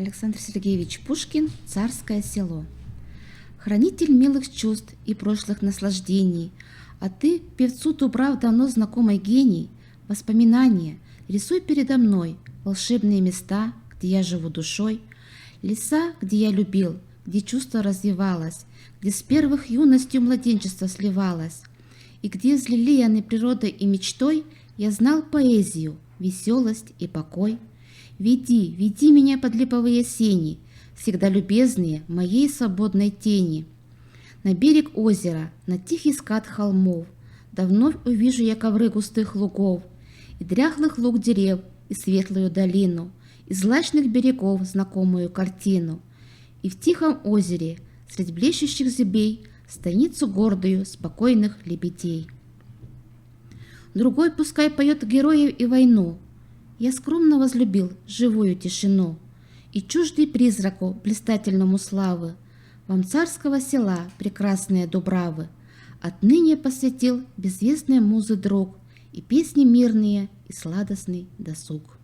Александр Сергеевич Пушкин «Царское село». Хранитель милых чувств и прошлых наслаждений, а ты, певцу Дубрав давно знакомый гений, воспоминания, рисуй передо мной волшебные места, где я живу душой, леса, где я любил, где чувство развивалось, где с первых юностью младенчество сливалось, и где взлелеянный природой и мечтой я знал поэзию, веселость и покой. Веди, веди меня под липовые сени, всегда любезные моей свободной тени. На берег озера, на тихий скат холмов, да вновь увижу я ковры густых лугов, и дряхлых луг дерев, и светлую долину, и злачных берегов знакомую картину, и в тихом озере, средь блещущих зыбей, станицу гордую спокойных лебедей. Другой пускай поет героев и войну, я скромно возлюбил живую тишину, и чуждый призраку блистательному славы вам царского села прекрасные дубравы отныне посвятил безвестной музы друг и песни мирные и сладостный досуг.